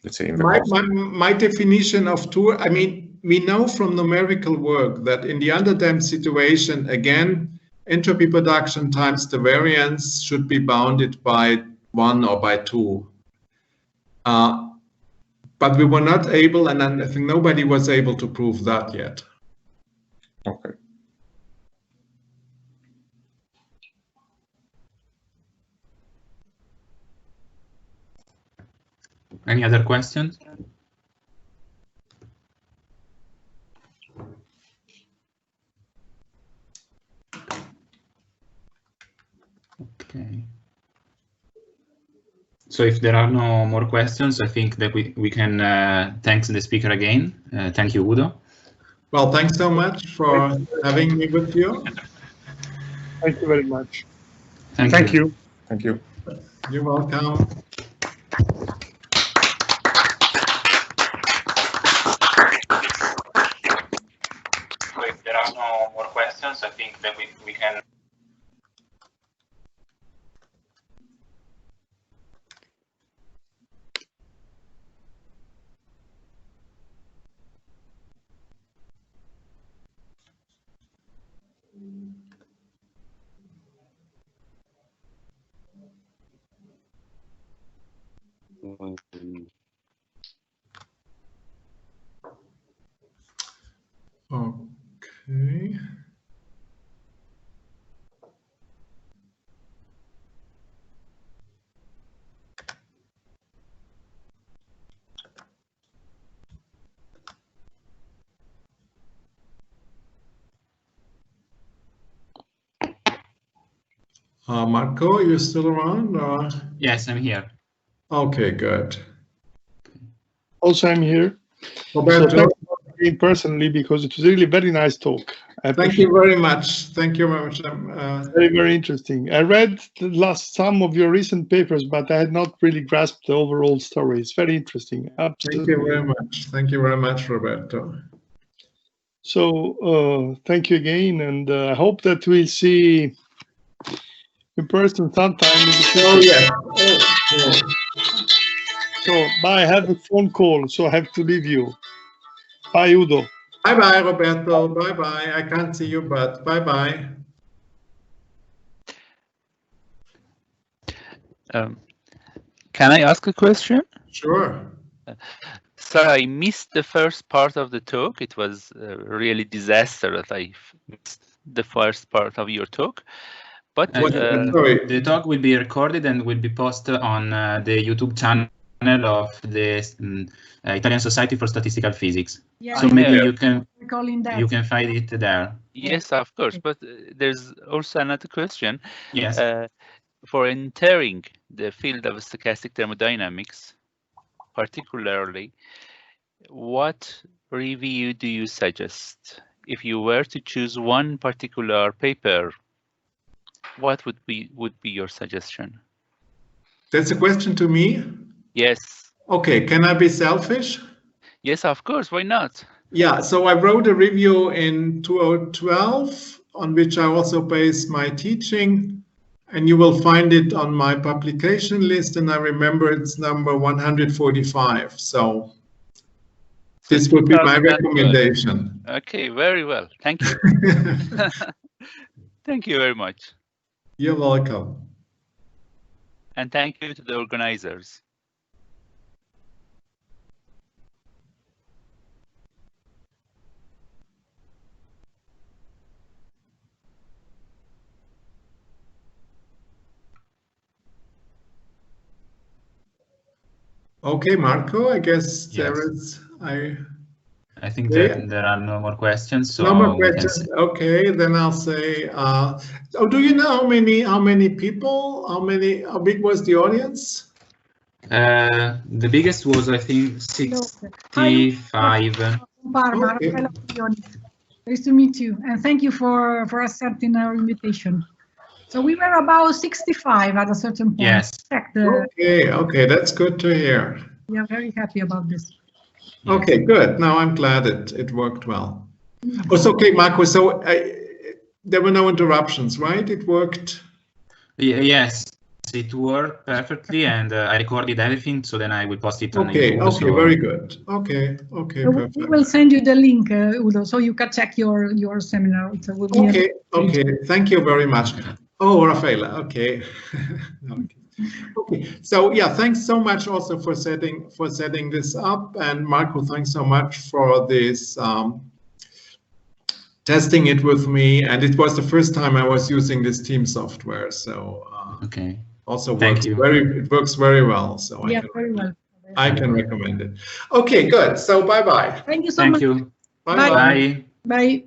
let's say, in the my definition of tour, I mean, we know from numerical work that in the underdamped situation, again, entropy production times the variance should be bounded by 1 or by 2. But we were not able, and I think nobody was able to prove that yet. Okay. Any other questions? Okay. So if there are no more questions, I think that we can thank the speaker again. Thank you, Udo. Well, thanks so much for having me with you. Thank you very much. Thank you. Thank you. You're welcome. So if there are no more questions, I think that we can. Okay. Marco, you still around? Or? Yes, I'm here. Okay, good. Also, I'm here. Roberto, So thank you personally, because it was really a very nice talk. thank you very much. Thank you very much. Very, very interesting. I read some of your recent papers, but I had not really grasped the overall story. It's very interesting. Absolutely. Thank you very much. Thank you very much, Roberto. So thank you again, and I hope that we'll see in person sometime in the future. Oh, yeah. Oh. So bye. I have a phone call, so I have to leave you. Bye, Udo. Bye-bye, Roberto. Bye-bye. I can't see you, but bye-bye. Can I ask a question? Sure. Sorry, I missed the first part of the talk. It was really disaster that I missed the first part of your talk. But the talk will be recorded and will be posted on the YouTube channel of the Italian Society for Statistical Physics. Yeah, so maybe you can find it there. Yes, of course. But there's also another question. Yes. For entering the field of stochastic thermodynamics, particularly, what review do you suggest? If you were to choose one particular paper, what would be your suggestion? That's a question to me? Yes. Okay, can I be selfish? Yes, of course. Why not? Yeah, so I wrote a review in 2012 on which I also based my teaching, and you will find it on my publication list, and I remember it's number 145. So this would be my recommendation. Okay, very well. Thank you. Thank you very much. You're welcome. And thank you to the organizers. Okay, Marco, I guess Yes. there is. I think that there are no more questions. So no more questions. Okay, then I'll say. Do you know how many people? How big was the audience? The biggest was, I think, 65. Okay. Nice to meet you, and thank you for accepting our invitation. So we were about 65 at a certain point. Yes. Okay, that's good to hear. We are very happy about this. Okay, good. Now I'm glad it worked well. Oh, so, okay, Marco, so there were no interruptions, right? It worked? Yes, it worked perfectly, and I recorded everything, so then I will post it on Okay, YouTube. okay, very good. Okay, So perfect. we will send you the link, Udo, so you can check your seminar. It will be Okay, thank you very much. Oh, Rafaela, okay. Okay, so yeah, thanks so much also for setting this up, and Marco, thanks so much for this testing it with me, and it was the first time I was using this team software, so okay. Also Thank works you. it works very well, so yeah, very well. I can recommend it. Okay, good. So bye bye. Thank you so Thank much. you. Bye Bye. Bye. Bye.